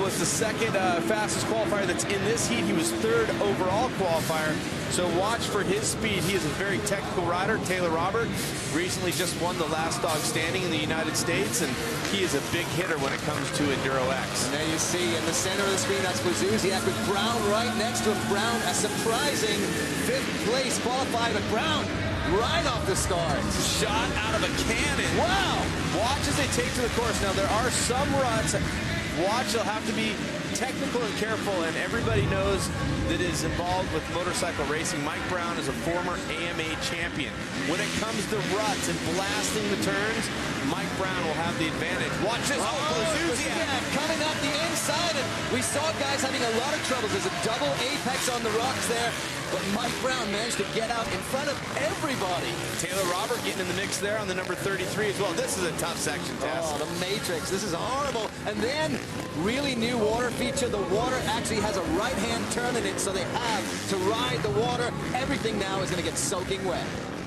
was the second fastest qualifier that's in this heat. He was third overall qualifier. So watch for his speed. He is a very technical rider. Taylor Robert recently just won the last dog standing in the United States, and he is a big hitter when it comes to Enduro X. And there you see in the center of the screen, that's Blazuzziak with Brown right next to him. Brown, a surprising 5th place qualified, but Brown right off the start. Shot out of a cannon. Wow. Watch as they take to the course. Now, there are some ruts. Watch, they'll have to be technical and careful, and everybody knows that is involved with motorcycle racing. Mike Brown is a former AMA champion. When it comes to ruts and blasting the turns, Mike Brown will have the advantage. Watch this. Blazuzziak coming up the inside, and we saw guys having a lot of troubles. There's a double apex on the rocks there, but Mike Brown managed to get out in front of everybody. Taylor Robert getting in the mix there on the number 33 as well. This is a tough section test. Oh, the matrix. This is horrible. And then, really new water feature. The water actually has a right-hand turn in it, so they have to ride the water. Everything now is going to get soaking wet.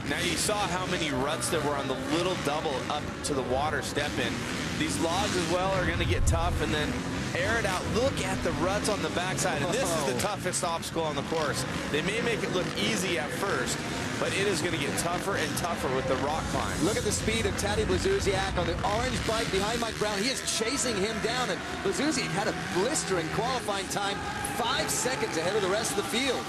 Now you saw how many ruts there were on the little double up to the water step in. These logs as well are going to get tough, and then air it out. Look at the ruts on the backside, and this is the toughest obstacle on the course. They may make it look easy at first, but it is going to get tougher and tougher with the rock climb. Look at the speed of Taddy Blazuzziak on the orange bike behind Mike Brown. He is chasing him down, and Blazuzziak had a blistering qualifying time, 5 seconds ahead of the rest of the field.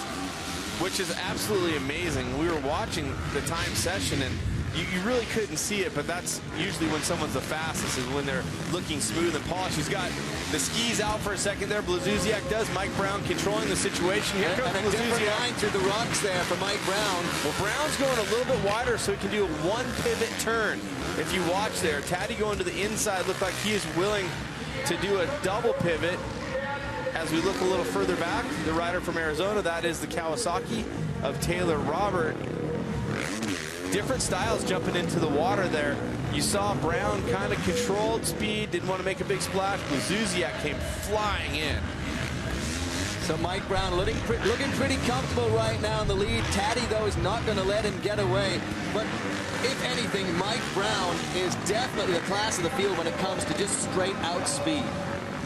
Which is absolutely amazing. We were watching the time session, and you really couldn't see it, but that's usually when someone's the fastest, is when they're looking smooth and polished. He's got the skis out for a second there. Blazuzziak does. Mike Brown controlling the situation. Here comes and a different line through the rocks there for Mike Brown. Well, Brown's going a little bit wider, so he can do a one pivot turn. If you watch there, Taddy going to the inside looked like he is willing to do a double pivot. As we look a little further back, the rider from Arizona, that is the Kawasaki of Taylor Robert. Different styles jumping into the water there. You saw Brown kind of controlled speed, didn't want to make a big splash. Blazuzziak came flying in. So Mike Brown looking pretty comfortable right now in the lead. Taddy, though, is not going to let him get away. But if anything, Mike Brown is definitely the class of the field when it comes to just straight out speed.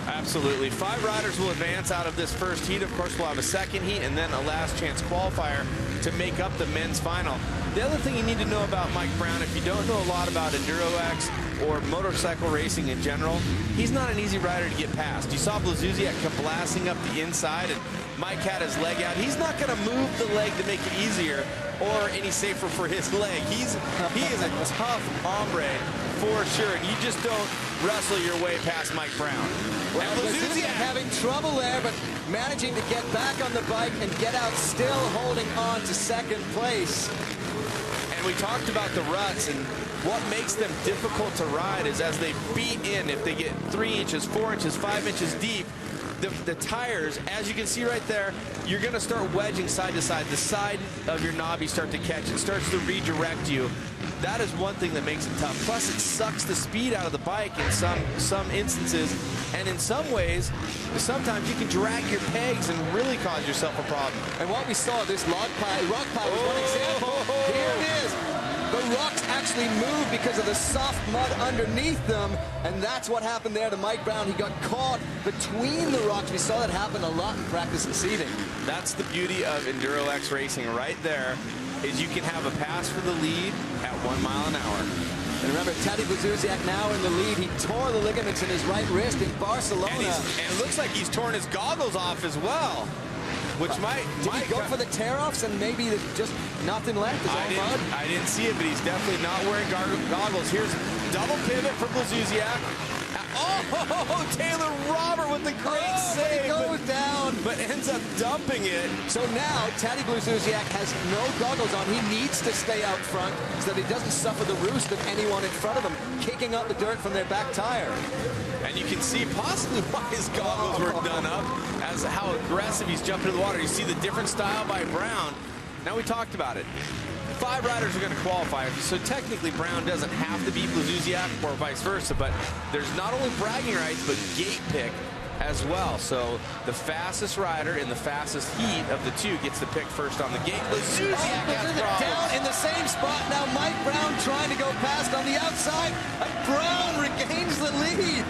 Absolutely. 5 riders will advance out of this first heat. Of course, we'll have a second heat and then a last chance qualifier to make up the men's final. The other thing you need to know about Mike Brown, if you don't know a lot about Enduro X or motorcycle racing in general, he's not an easy rider to get past. You saw Blazuzziak come blasting up the inside, and Mike had his leg out. He's not going to move the leg to make it easier or any safer for his leg. He is a tough hombre for sure, and you just don't wrestle your way past Mike Brown. Well, Blazuzziak having trouble there, but managing to get back on the bike and get out, still holding on to second place. And we talked about the ruts, and what makes them difficult to ride is as they beat in, if they get 3 inches, 4 inches, 5 inches deep, the tires, as you can see right there, you're going to start wedging side to side. The side of your knob you start to catch. It starts to redirect you. That is one thing that makes it tough. Plus, it sucks the speed out of the bike in some instances. And in some ways, sometimes you can drag your pegs and really cause yourself a problem. And what we saw, this rock pile was one example. Here it is. The rocks actually moved because of the soft mud underneath them, and that's what happened there to Mike Brown. He got caught between the rocks. We saw that happen a lot in practice and seeding. That's the beauty of Enduro X racing right there, is you can have a pass for the lead at 1 mile an hour. And remember, Taddy Blazuzziak now in the lead. He tore the ligaments in his right wrist in Barcelona. And it looks like he's torn his goggles off as well. Which Did he go for the tear-offs and maybe just nothing left? I didn't see it, but he's definitely not wearing goggles. Here's double pivot for Blazuzziak. Oh, Taylor Robert with the great save. He goes down. But ends up dumping it. So now, Taddy Blazuzziak has no goggles on. He needs to stay out front so that he doesn't suffer the roost of anyone in front of him, kicking up the dirt from their back tire. And you can see possibly why his goggles were done up, as how aggressive he's jumping in the water. You see the different style by Brown. Now we talked about it. 5 riders are going to qualify, so technically Brown doesn't have to beat Blazuzziak or vice versa, but there's not only bragging rights, but gate pick as well. So the fastest rider in the fastest heat of the 2 gets to pick first on the gate. Blazuzziak has problems. Down in the same spot now. Mike Brown trying to go past on the outside. Brown regains the lead.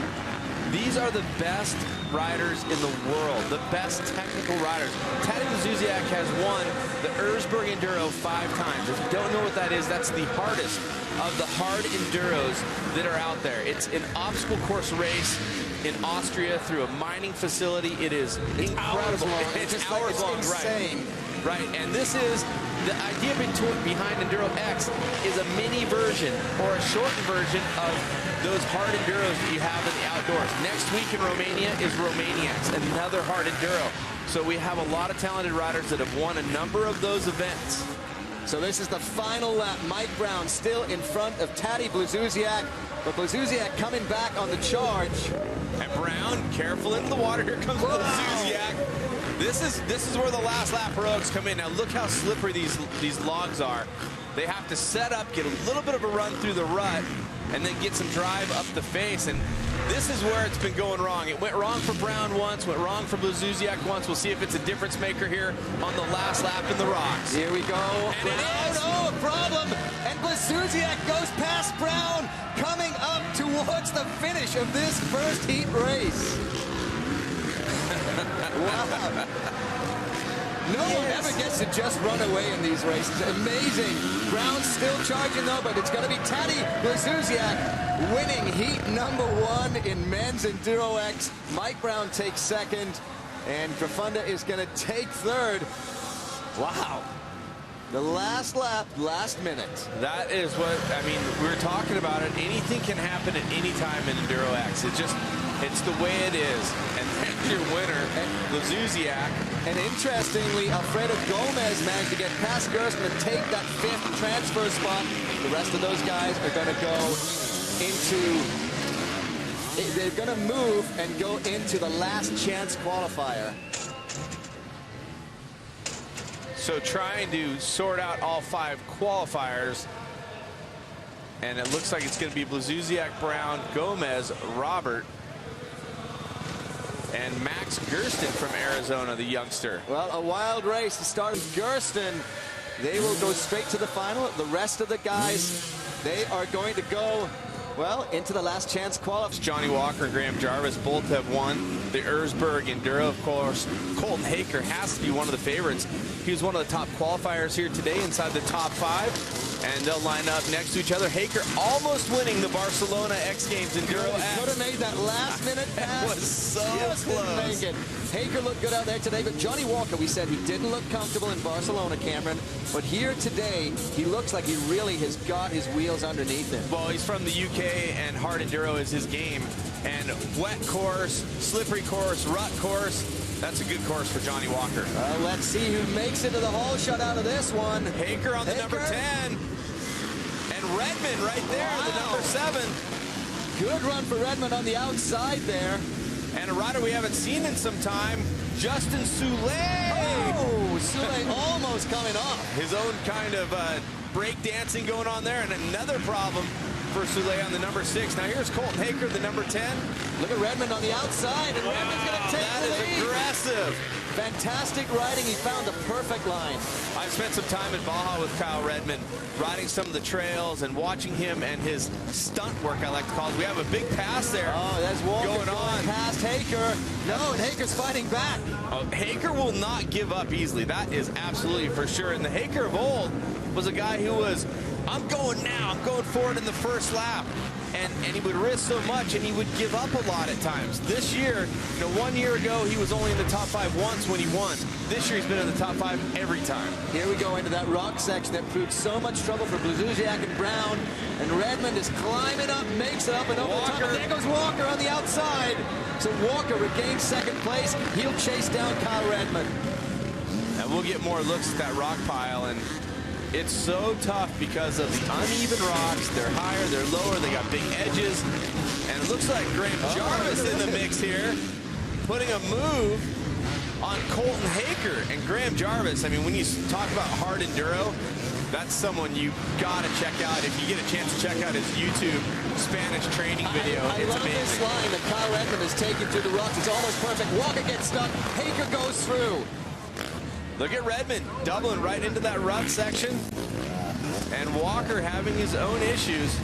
These are the best riders in the world, the best technical riders. Tadej Blazusiak has won the Erzberg Enduro 5 times. If you don't know what that is, that's the hardest of the hard Enduros that are out there. It's an obstacle course race in Austria through a mining facility. It is incredible. It's hours long, insane. Right, and this is the idea behind Enduro X is a mini version or a shortened version of those hard Enduros that you have in the outdoors. Next week in Romania is Romaniacs, another hard Enduro. So we have a lot of talented riders that have won a number of those events. So this is the final lap. Mike Brown still in front of Tadej Blazusiak, but Blazusiak coming back on the charge. And Brown, careful into the water. Here comes Blazusiak. This is where the last lap heroics come in. Now look how slippery these logs are. They have to set up, get a little bit of a run through the rut, and then get some drive up the face. And this is where it's been going wrong. It went wrong for Brown once, went wrong for Blazusiak once. We'll see if it's a difference maker here on the last lap in the rocks. Here we go. And it is. Oh, a problem. And Blazusiak goes past Brown, coming up towards the finish of this first heat race. Wow. No one ever gets to just run away in these races. Amazing. Brown's still charging, though, but it's going to be Tadej Blazusiak winning heat number 1 in men's Enduro X. Mike Brown takes second, and Grafunda is going to take third. Wow. The last lap, last minute. That is what, I mean, we were talking about it. Anything can happen at any time in Enduro X. It's the way it is. And that's your winner, Blazusiak. And interestingly, Alfredo Gomez managed to get past Gersten and take that 5th transfer spot. The rest of those guys are going to go into, they're going to move and go into the last chance qualifier. So trying to sort out all 5 qualifiers. And it looks like it's going to be Blazusiak, Brown, Gomez, Robert, and Max Gersten from Arizona, the youngster. Well, a wild race to start with Gersten. They will go straight to the final. The rest of the guys, they are going to go, well, into the last chance qualifiers. Johnny Walker and Graham Jarvis both have won the Erzberg Enduro. Of course, Colton Haker has to be one of the favorites. He was one of the top qualifiers here today inside the top 5. And they'll line up next to each other. Haker almost winning the Barcelona X Games Enduro X. Could have made that last minute pass. It was so close. Haker looked good out there today, but Johnny Walker, we said he didn't look comfortable in Barcelona, Cameron. But here today, he looks like he really has got his wheels underneath him. Well, he's from the UK, and hard enduro is his game. And wet course, slippery course, rut course, that's a good course for Johnny Walker. Let's see who makes it to the hole shot out of this one. Haker on the number 10. And Redmond right there, the number 7. Good run for Redmond on the outside there. And a rider we haven't seen in some time, Justin Soule. Oh, Soule almost coming off. His own kind of break dancing going on there, and another problem for Soule on the number 6. Now here's Colton Haker, the number 10. Look at Redmond on the outside, and Redmond's going to take that the is lead. Aggressive. Fantastic riding. He found the perfect line. I spent some time at Baja with Kyle Redmond, riding some of the trails and watching him and his stunt work, I like to call it. We have a big pass there. Oh, that's Walker going on past Haker. No, and Haker's fighting back. Oh, Haker will not give up easily. That is absolutely for sure. And the Haker of old was a guy who was, I'm going now. I'm going forward in the first lap. And he would risk so much, and he would give up a lot at times. This year, 1 year ago, he was only in the top 5 once when he won. This year, he's been in the top 5 every time. Here we go into that rock section that proved so much trouble for Blazusiak and Brown. And Redmond is climbing up, makes it up and over the top. And there goes Walker on the outside. So Walker regains second place. He'll chase down Kyle Redmond. And we'll get more looks at that rock pile. And it's so tough because of the uneven rocks. They're higher, they're lower, they got big edges. And it looks like Graham Jarvis in the mix here, putting a move on Colton Haker. And Graham Jarvis, I mean, when you talk about hard enduro, that's someone you gotta check out. If you get a chance to check out his YouTube Spanish training video, I it's love amazing. this line that Kyle Redmond is taking through the rocks. It's almost perfect. Walker gets stuck. Haker goes through. Look at Redmond doubling right into that rut section. And Walker having his own issues.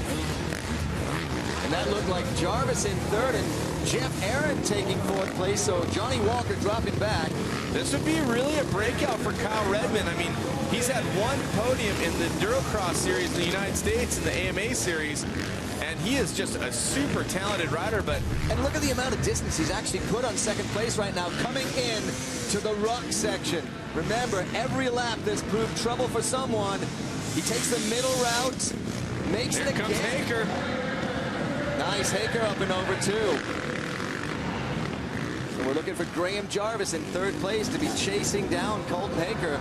And that looked like Jarvis in third, and Jeff Aaron taking 4th place, so Johnny Walker dropping back. This would be really a breakout for Kyle Redmond. I mean, he's had 1 podium in the Endurocross series in the United States, in the AMA series, and he is just a super talented rider. And look at the amount of distance he's actually put on 2nd place right now, coming in to the rock section. Remember, every lap this proved trouble for someone. He takes the middle route, makes it again. Here comes Haker. Nice, Haker up and over too. So we're looking for Graham Jarvis in 3rd place to be chasing down Colton Haker.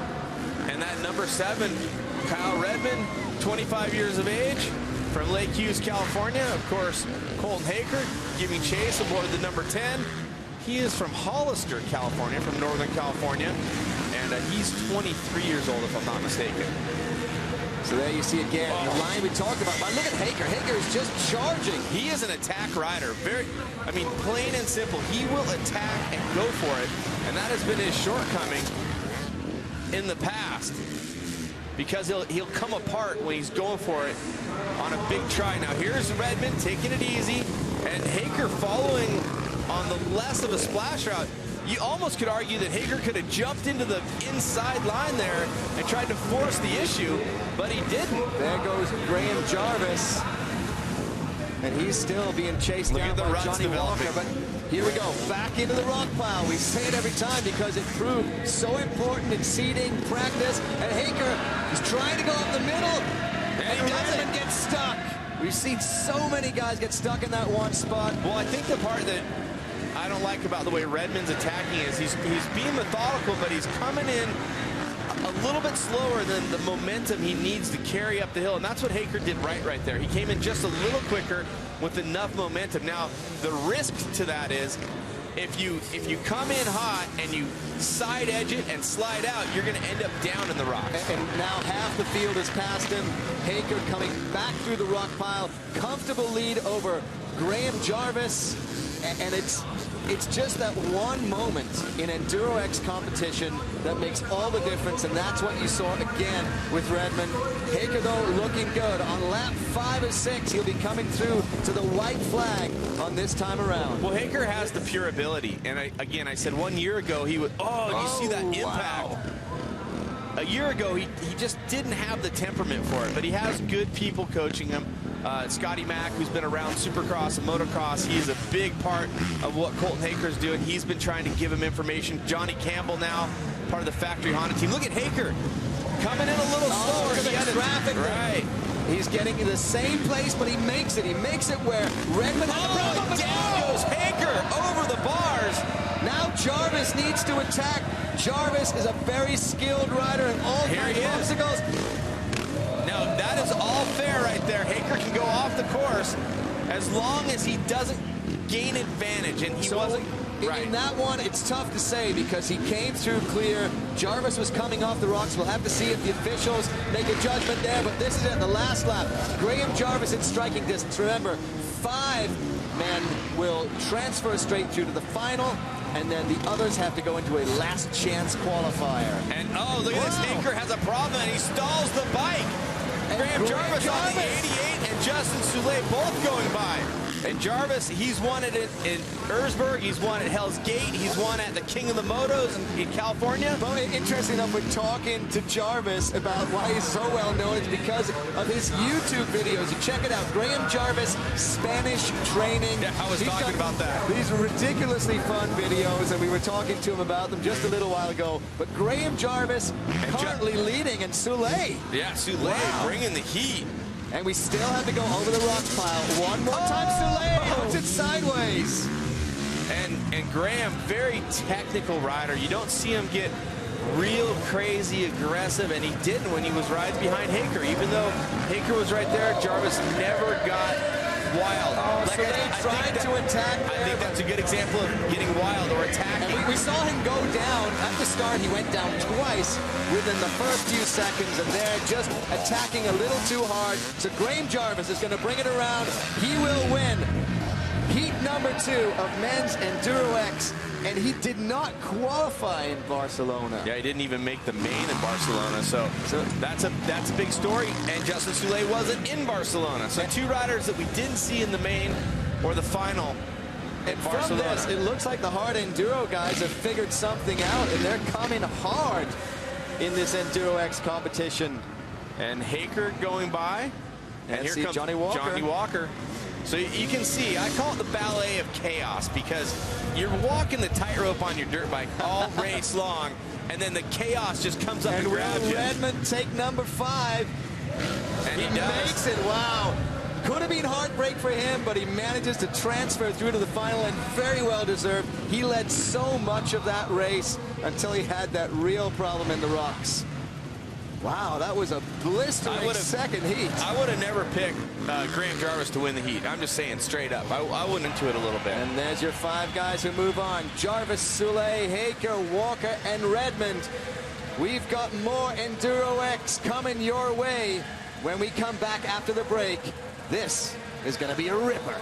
And that number 7, Kyle Redmond, 25 years of age, from Lake Hughes, California. Of course, Colton Haker giving chase aboard the number 10. He is from Hollister, California, from Northern California. And he's 23 years old, if I'm not mistaken. So there you see again the line we talked about. But look at Haker. Haker is just charging. He is an attack rider. Plain and simple. He will attack and go for it. And that has been his shortcoming in the past. Because he'll come apart when he's going for it on a big try. Now here's Redmond taking it easy. And Haker following on the less of a splash route. You almost could argue that Haker could have jumped into the inside line there and tried to force the issue, but he didn't. There goes Graham Jarvis. And he's still being chased down by Johnny Walker. But here we go, back into the rock pile. We say it every time because it proved so important in seeding, practice. And Haker is trying to go up the middle. And he doesn't get stuck. We've seen so many guys get stuck in that one spot. Well, I think the part that I don't like about the way Redmond's attacking is he's being methodical, but he's coming in a little bit slower than the momentum he needs to carry up the hill. And that's what Haker did right there. He came in just a little quicker with enough momentum. Now, the risk to that is if you come in hot and you side edge it and slide out, you're going to end up down in the rocks. And now half the field is past him. Haker coming back through the rock pile. Comfortable lead over Graham Jarvis. And it's just that one moment in Enduro X competition that makes all the difference, and that's what you saw again with Redmond. Haker, though, looking good. On lap 5 or 6, he'll be coming through to the white flag on this time around. Well, Haker has the pure ability, and I said 1 year ago he would. Oh, you see that impact? Wow. A year ago, he just didn't have the temperament for it, but he has good people coaching him. Scotty Mack, who's been around Supercross and motocross, he's a big part of what Colton Haker's doing. He's been trying to give him information. Johnny Campbell now, part of the factory Honda team. Look at Haker coming in a little slower. Look at the traffic. Right. He's getting in the same place, but he makes it. He makes it where Redmond had a problem. Down goes Haker over the bars. Now Jarvis needs to attack. Jarvis is a very skilled rider in all kinds of obstacles. Now, that is all fair right there. Haker can go off the course as long as he doesn't gain advantage, and he wasn't. Right. In that one, it's tough to say because he came through clear. Jarvis was coming off the rocks. We'll have to see if the officials make a judgment there, but this is at the last lap. Graham Jarvis in striking distance. Remember, 5 men will transfer straight through to the final, and then the others have to go into a last chance qualifier. And oh, look at this. Haker has a problem, and he stalls the bike. Graham Jarvis on the 88 and Justin Soule both going by. And Jarvis, he's won it in Erzberg, he's won at Hell's Gate, he's won at the King of the Motos in California. Well, interesting enough, we're talking to Jarvis about why he's so well known. It's because of his YouTube videos. You check it out, Graham Jarvis, Spanish training. Yeah, I was talking about that. These ridiculously fun videos, and we were talking to him about them just a little while ago. But Graham Jarvis currently leading, and Soule. Yeah, Soule bringing the heat. And we still have to go over the rock pile. One more time, Soule puts it sideways. And Graham, very technical rider. You don't see him get real crazy aggressive, and he didn't when he was riding behind Haker. Even though Haker was right there, Jarvis never got wild. So they tried to attack there. I think that's a good example of getting wild or attacking. And we saw him go down. At the start, he went down twice within the first few seconds, and they're just attacking a little too hard. So Graham Jarvis is going to bring it around. He will win heat number 2 of men's Enduro X, and he did not qualify in Barcelona. Yeah, he didn't even make the main in Barcelona, so that's a big story. And Justin Soule wasn't in Barcelona, so 2 riders that we didn't see in the main or the final And from Barcelona. this, it looks like the hard Enduro guys have figured something out, and they're coming hard in this Enduro X competition. And Haker going by. And here see comes Johnny Walker. Johnny Walker. So you can see, I call it the ballet of chaos, because you're walking the tightrope on your dirt bike all race long, and then the chaos just comes up and grabs you. Redmond take number 5. And He he does. makes it. Wow. Could have been heartbreak for him, but he manages to transfer through to the final, and very well deserved. He led so much of that race until he had that real problem in the rocks. Wow, that was a blistering second heat. I would have never picked Graham Jarvis to win the heat. I'm just saying straight up. I went into it a little bit. And there's your 5 guys who move on. Jarvis, Soule, Haker, Walker, and Redmond. We've got more Enduro X coming your way when we come back after the break. This is going to be a ripper.